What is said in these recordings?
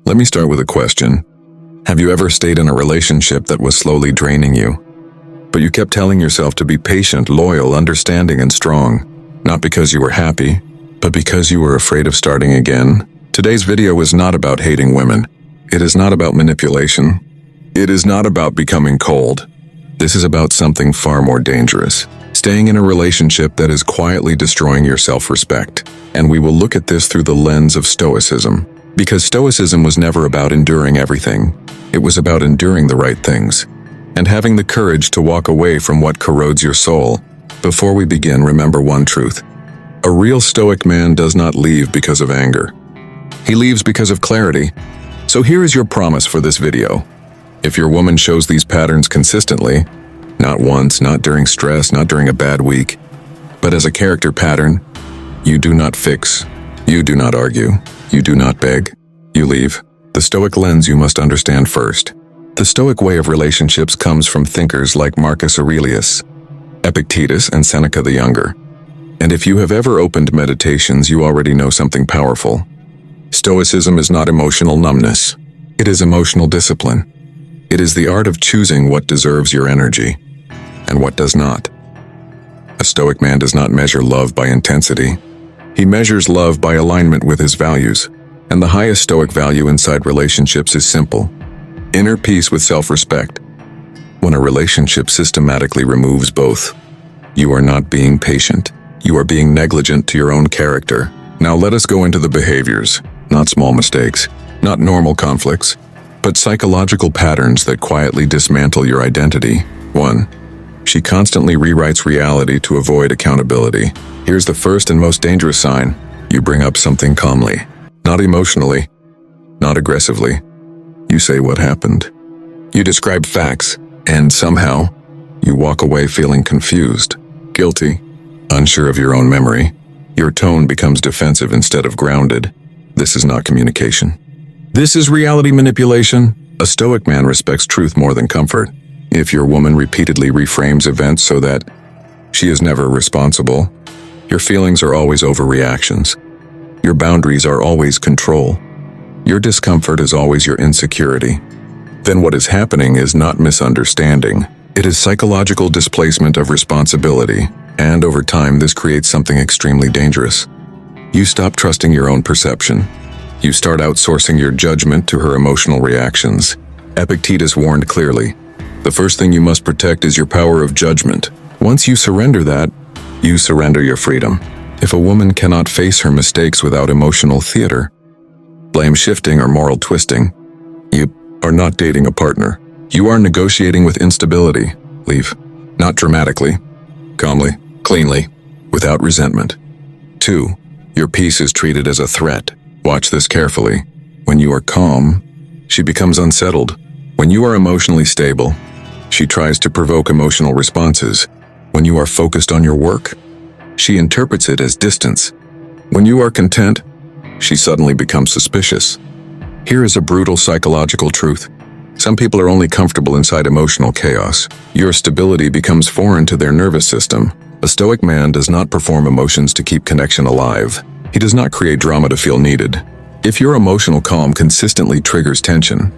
Let me start with a question. Have you ever stayed in a relationship that was slowly draining you? But you kept telling yourself to be patient, loyal, understanding, and strong, not because you were happy, but because you were afraid of starting again? Today's video is not about hating women. It is not about manipulation. It is not about becoming cold. This is about something far more dangerous. Staying in a relationship that is quietly destroying your self-respect. And we will look at this through the lens of Stoicism. Because Stoicism was never about enduring everything. It was about enduring the right things. And having the courage to walk away from what corrodes your soul. Before we begin, remember one truth. A real Stoic man does not leave because of anger. He leaves because of clarity. So here is your promise for this video. If your woman shows these patterns consistently, not once, not during stress, not during a bad week, but as a character pattern, you do not fix, you do not argue, you do not beg, you leave. The Stoic lens you must understand first. The Stoic way of relationships comes from thinkers like Marcus Aurelius, Epictetus, and Seneca the Younger. And if you have ever opened meditations, you already know something powerful. Stoicism is not emotional numbness. It is emotional discipline. It is the art of choosing what deserves your energy and what does not. A Stoic man does not measure love by intensity. He measures love by alignment with his values. And the highest Stoic value inside relationships is simple: inner peace with self-respect. When a relationship systematically removes both, you are not being patient. You are being negligent to your own character. Now let us go into the behaviors, not small mistakes, not normal conflicts, but psychological patterns that quietly dismantle your identity. 1. She constantly rewrites reality to avoid accountability. Here's the first and most dangerous sign. You bring up something calmly, not emotionally, not aggressively. You say what happened. You describe facts, and somehow, you walk away feeling confused, guilty, unsure of your own memory. Your tone becomes defensive instead of grounded. This is not communication. This is reality manipulation. A Stoic man respects truth more than comfort. If your woman repeatedly reframes events so that she is never responsible, your feelings are always overreactions. Your boundaries are always control. Your discomfort is always your insecurity. Then what is happening is not misunderstanding. It is psychological displacement of responsibility. And over time, this creates something extremely dangerous. You stop trusting your own perception. You start outsourcing your judgment to her emotional reactions. Epictetus warned clearly, the first thing you must protect is your power of judgment. Once you surrender that, you surrender your freedom. If a woman cannot face her mistakes without emotional theater, blame shifting or moral twisting, you are not dating a partner. You are negotiating with instability. Leave. Not dramatically. Calmly. Cleanly. Without resentment. 2. Your peace is treated as a threat. Watch this carefully. When you are calm, she becomes unsettled. When you are emotionally stable, she tries to provoke emotional responses. When you are focused on your work, she interprets it as distance. When you are content, she suddenly becomes suspicious. Here is a brutal psychological truth. Some people are only comfortable inside emotional chaos. Your stability becomes foreign to their nervous system. A Stoic man does not perform emotions to keep connection alive. He does not create drama to feel needed. If your emotional calm consistently triggers tension,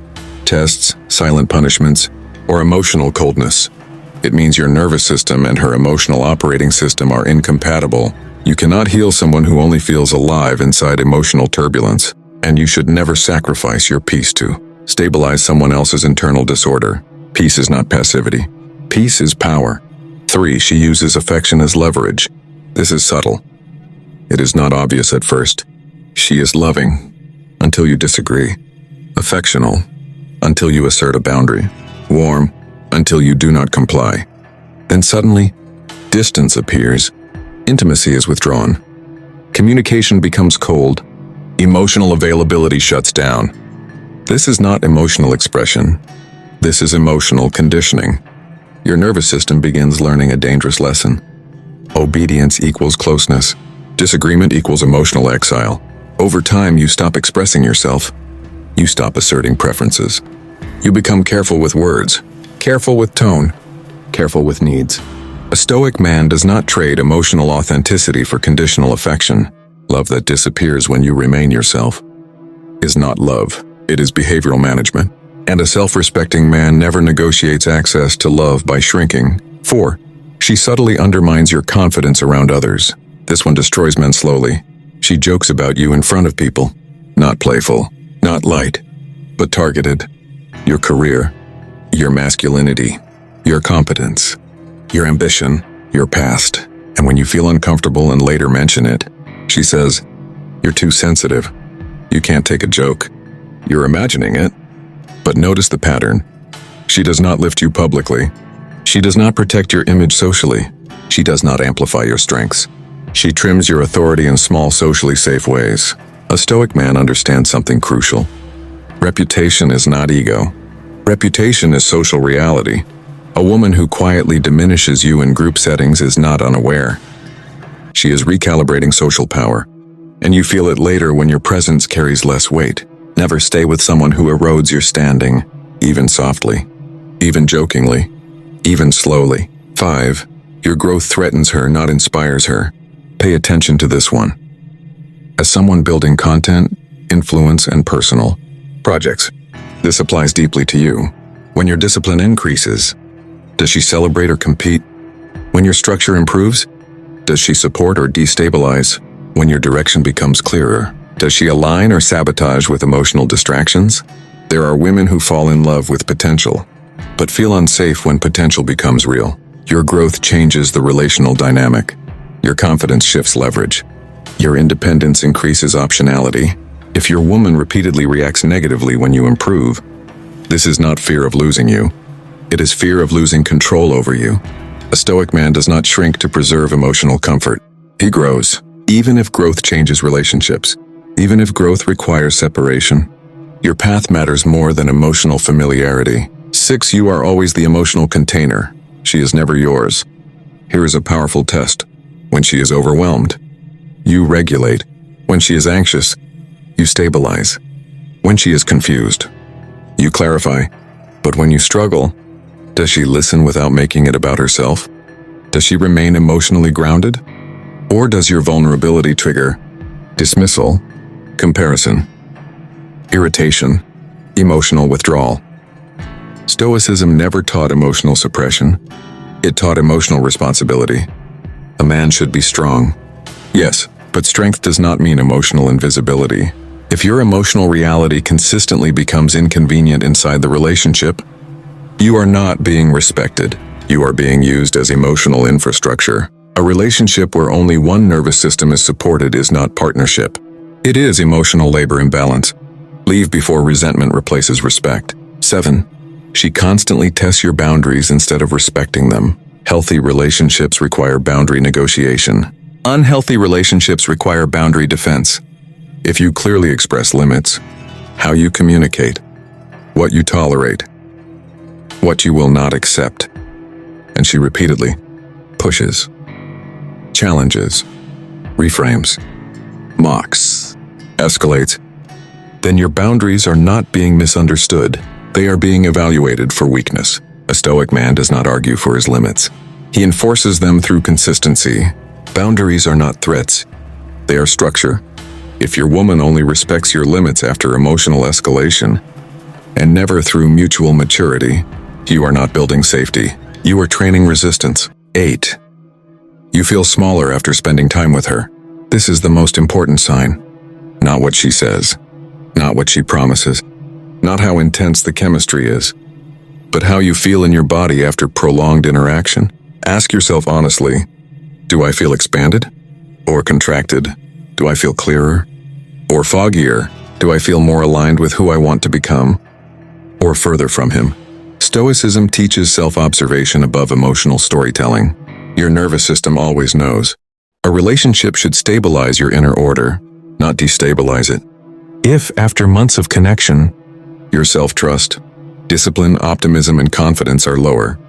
tests, silent punishments, or emotional coldness, it means your nervous system and her emotional operating system are incompatible. You cannot heal someone who only feels alive inside emotional turbulence, and you should never sacrifice your peace to stabilize someone else's internal disorder. Peace is not passivity. Peace is power. 3. She uses affection as leverage. This is subtle. It is not obvious at first. She is loving until you disagree. Affectional until you assert a boundary. Warm until you do not comply. Then suddenly, distance appears. Intimacy is withdrawn. Communication becomes cold. Emotional availability shuts down. This is not emotional expression. This is emotional conditioning. Your nervous system begins learning a dangerous lesson. Obedience equals closeness. Disagreement equals emotional exile. Over time, you stop expressing yourself. You stop asserting preferences. You become careful with words, careful with tone, careful with needs. A Stoic man does not trade emotional authenticity for conditional affection. Love that disappears when you remain yourself is not love. It is behavioral management. And a self-respecting man never negotiates access to love by shrinking. 4. She subtly undermines your confidence around others. This one destroys men slowly. She jokes about you in front of people. Not playful, not light, but targeted. Your career, your masculinity, your competence, your ambition, your past. And when you feel uncomfortable and later mention it, she says, "You're too sensitive. You can't take a joke. You're imagining it." But notice the pattern. She does not lift you publicly. She does not protect your image socially. She does not amplify your strengths. She trims your authority in small, socially safe ways. A Stoic man understands something crucial. Reputation is not ego. Reputation is social reality. A woman who quietly diminishes you in group settings is not unaware. She is recalibrating social power, and you feel it later when your presence carries less weight. Never stay with someone who erodes your standing, even softly, even jokingly, even slowly. 5. Your growth threatens her, not inspires her. Pay attention to this one. As someone building content, influence, and personal projects, this applies deeply to you. When your discipline increases, does she celebrate or compete? When your structure improves, does she support or destabilize? When your direction becomes clearer, does she align or sabotage with emotional distractions? There are women who fall in love with potential, but feel unsafe when potential becomes real. Your growth changes the relational dynamic. Your confidence shifts leverage. Your independence increases optionality. If your woman repeatedly reacts negatively when you improve, this is not fear of losing you. It is fear of losing control over you. A Stoic man does not shrink to preserve emotional comfort. He grows, even if growth changes relationships. Even if growth requires separation. Your path matters more than emotional familiarity. 6. You are always the emotional container. She is never yours. Here is a powerful test. When she is overwhelmed, you regulate. When she is anxious, you stabilize. When she is confused, you clarify. But when you struggle, does she listen without making it about herself? Does she remain emotionally grounded? Or does your vulnerability trigger dismissal, comparison, irritation, emotional withdrawal? Stoicism never taught emotional suppression. It taught emotional responsibility. A man should be strong. Yes, but strength does not mean emotional invisibility. If your emotional reality consistently becomes inconvenient inside the relationship, you are not being respected. You are being used as emotional infrastructure. A relationship where only one nervous system is supported is not partnership. It is emotional labor imbalance. Leave before resentment replaces respect. 7. She constantly tests your boundaries instead of respecting them. Healthy relationships require boundary negotiation. Unhealthy relationships require boundary defense. If you clearly express limits, how you communicate, what you tolerate, what you will not accept, and she repeatedly pushes, challenges, reframes, mocks, escalates, then your boundaries are not being misunderstood. They are being evaluated for weakness. A Stoic man does not argue for his limits. He enforces them through consistency. Boundaries are not threats. They are structure. If your woman only respects your limits after emotional escalation, and never through mutual maturity, you are not building safety. You are training resistance. 8. You feel smaller after spending time with her. This is the most important sign. Not what she says, not what she promises, not how intense the chemistry is, but how you feel in your body after prolonged interaction. Ask yourself honestly, do I feel expanded or contracted? Do I feel clearer or foggier? Do I feel more aligned with who I want to become or further from him? Stoicism teaches self-observation above emotional storytelling. Your nervous system always knows. A relationship should stabilize your inner order, not destabilize it. If, after months of connection, your self-trust, discipline, optimism, and confidence are lower,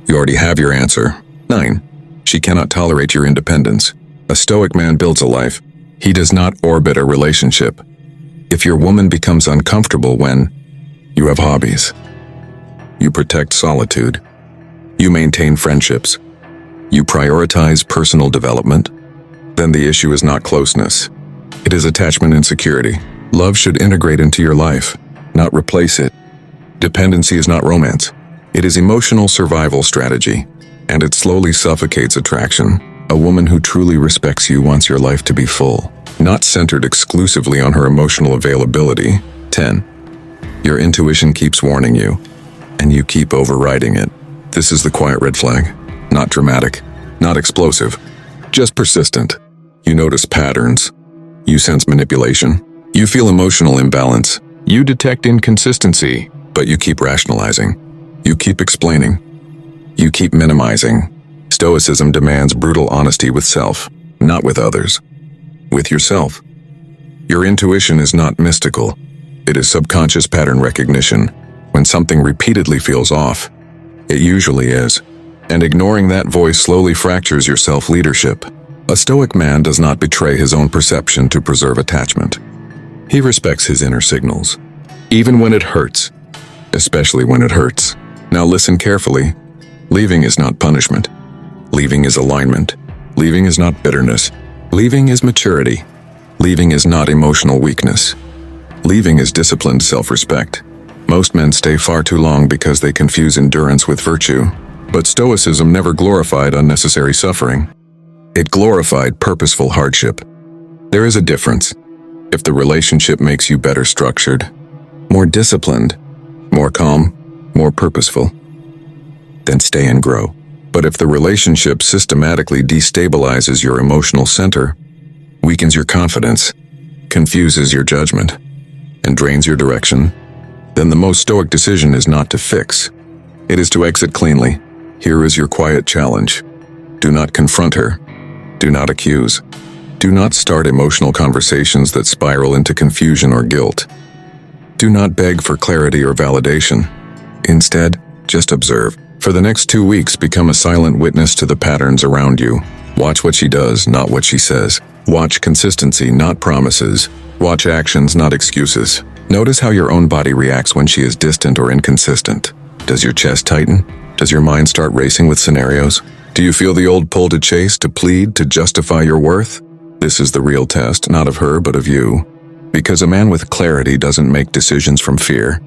you already have your answer. 9. She cannot tolerate your independence. A Stoic man builds a life. He does not orbit a relationship. If your woman becomes uncomfortable when you have hobbies, you protect solitude, you maintain friendships, you prioritize personal development, then the issue is not closeness. It is attachment insecurity. Love should integrate into your life, not replace it. Dependency is not romance. It is emotional survival strategy, and it slowly suffocates attraction. A woman who truly respects you wants your life to be full, not centered exclusively on her emotional availability. 10. Your intuition keeps warning you, and you keep overriding it. This is the quiet red flag. Not dramatic, not explosive, just persistent. You notice patterns. You sense manipulation. You feel emotional imbalance. You detect inconsistency, but you keep rationalizing. You keep explaining. You keep minimizing. Stoicism demands brutal honesty with self, not with others. With yourself. Your intuition is not mystical. It is subconscious pattern recognition. When something repeatedly feels off, it usually is. And ignoring that voice slowly fractures your self-leadership. A Stoic man does not betray his own perception to preserve attachment. He respects his inner signals, even when it hurts, especially when it hurts. Now listen carefully. Leaving is not punishment. Leaving is alignment. Leaving is not bitterness. Leaving is maturity. Leaving is not emotional weakness. Leaving is disciplined self-respect. Most men stay far too long because they confuse endurance with virtue. But Stoicism never glorified unnecessary suffering. It glorified purposeful hardship. There is a difference. If the relationship makes you better structured, more disciplined, more calm, more purposeful, then stay and grow. But if the relationship systematically destabilizes your emotional center, weakens your confidence, confuses your judgment, and drains your direction, then the most Stoic decision is not to fix. It is to exit cleanly. Here is your quiet challenge. Do not confront her. Do not accuse. Do not start emotional conversations that spiral into confusion or guilt. Do not beg for clarity or validation. Instead, just observe. For the next 2 weeks, become a silent witness to the patterns around you. Watch what she does, not what she says. Watch consistency, not promises. Watch actions, not excuses. Notice how your own body reacts when she is distant or inconsistent. Does your chest tighten? Does your mind start racing with scenarios? Do you feel the old pull to chase, to plead, to justify your worth? This is the real test, not of her, but of you. Because a man with clarity doesn't make decisions from fear,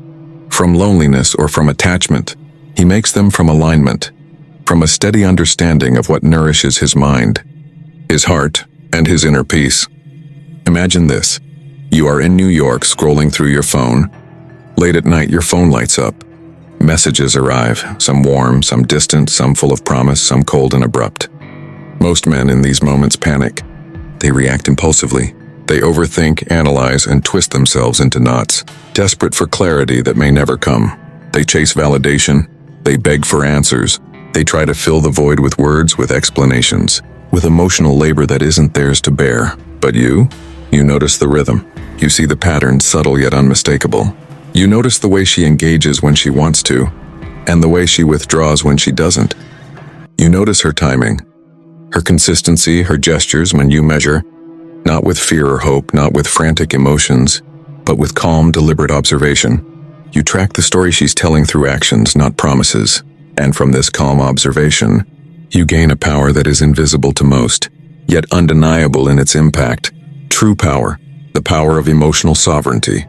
from loneliness, or from attachment. He makes them from alignment, from a steady understanding of what nourishes his mind, his heart, and his inner peace. Imagine this. You are in New York scrolling through your phone. Late at night, your phone lights up. Messages arrive, some warm, some distant, some full of promise, some cold and abrupt. Most men in these moments panic. They react impulsively. They overthink, analyze, and twist themselves into knots, desperate for clarity that may never come. They chase validation. They beg for answers. They try to fill the void with words, with explanations, with emotional labor that isn't theirs to bear. But you notice the rhythm. You see the pattern, subtle yet unmistakable. You notice the way she engages when she wants to, and the way she withdraws when she doesn't. You notice her timing, her consistency, her gestures when you measure, not with fear or hope, not with frantic emotions, but with calm, deliberate observation. You track the story she's telling through actions, not promises. And from this calm observation, you gain a power that is invisible to most, yet undeniable in its impact. True power, the power of emotional sovereignty.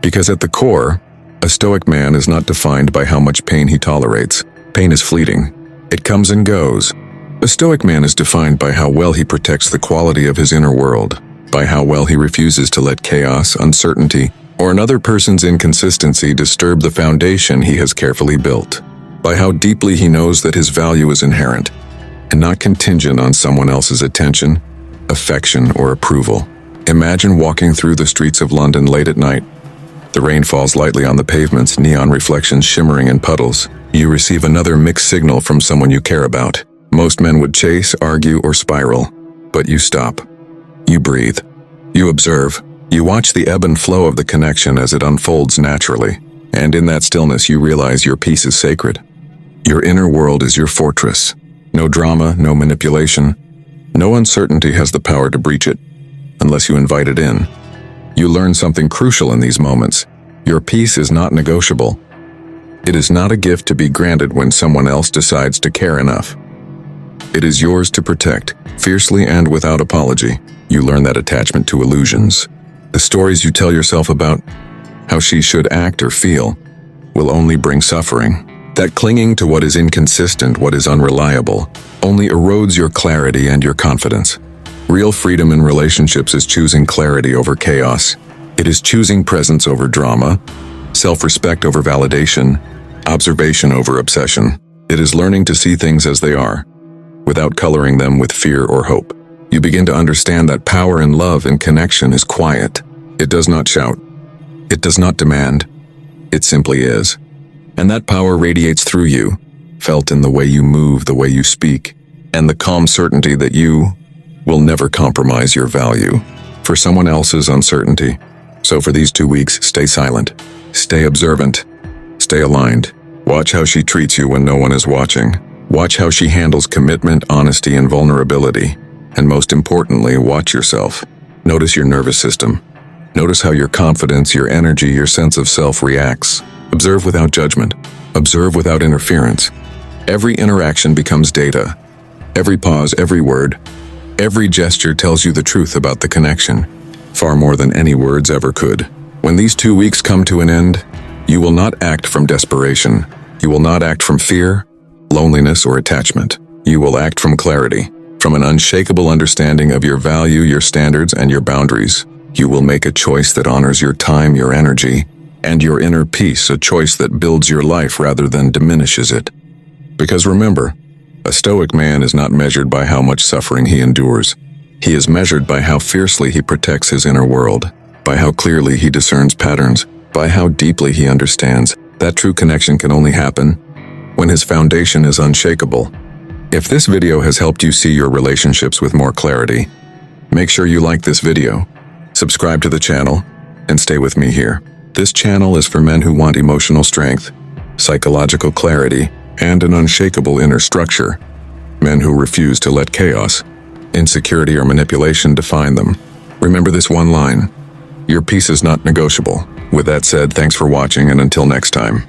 Because at the core, a Stoic man is not defined by how much pain he tolerates. Pain is fleeting. It comes and goes. A Stoic man is defined by how well he protects the quality of his inner world, by how well he refuses to let chaos, uncertainty, or another person's inconsistency disturb the foundation he has carefully built, by how deeply he knows that his value is inherent and not contingent on someone else's attention, affection, or approval. Imagine walking through the streets of London late at night. The rain falls lightly on the pavements, neon reflections shimmering in puddles. You receive another mixed signal from someone you care about. Most men would chase, argue, or spiral, but you stop. You breathe. You observe. You watch the ebb and flow of the connection as it unfolds naturally, and in that stillness you realize your peace is sacred. Your inner world is your fortress. No drama, no manipulation, no uncertainty has the power to breach it, unless you invite it in. You learn something crucial in these moments. Your peace is not negotiable. It is not a gift to be granted when someone else decides to care enough. It is yours to protect, fiercely and without apology. You learn that attachment to illusions, the stories you tell yourself about how she should act or feel, will only bring suffering. That clinging to what is inconsistent, what is unreliable, only erodes your clarity and your confidence. Real freedom in relationships is choosing clarity over chaos. It is choosing presence over drama, self-respect over validation, observation over obsession. It is learning to see things as they are, without coloring them with fear or hope. You begin to understand that power in love and connection is quiet. It does not shout. It does not demand. It simply is. And that power radiates through you, felt in the way you move, the way you speak, and the calm certainty that you will never compromise your value for someone else's uncertainty. So for these 2 weeks, stay silent, stay observant, stay aligned. Watch how she treats you when no one is watching. Watch how she handles commitment, honesty, and vulnerability. And most importantly, watch yourself. Notice your nervous system. Notice how your confidence, your energy, your sense of self reacts. Observe without judgment. Observe without interference. Every interaction becomes data. Every pause, every word, every gesture tells you the truth about the connection, far more than any words ever could. When these 2 weeks come to an end, you will not act from desperation. You will not act from fear, loneliness, or attachment. You will act from clarity, from an unshakable understanding of your value, your standards, and your boundaries. You will make a choice that honors your time, your energy, and your inner peace, a choice that builds your life rather than diminishes it. Because remember, a Stoic man is not measured by how much suffering he endures. He is measured by how fiercely he protects his inner world, by how clearly he discerns patterns, by how deeply he understands that true connection can only happen when his foundation is unshakable. If this video has helped you see your relationships with more clarity, make sure you like this video, subscribe to the channel, and stay with me here. This channel is for men who want emotional strength, psychological clarity, and an unshakable inner structure. Men who refuse to let chaos, insecurity, or manipulation define them. Remember this one line: your peace is not negotiable. With that said, thanks for watching, and until next time.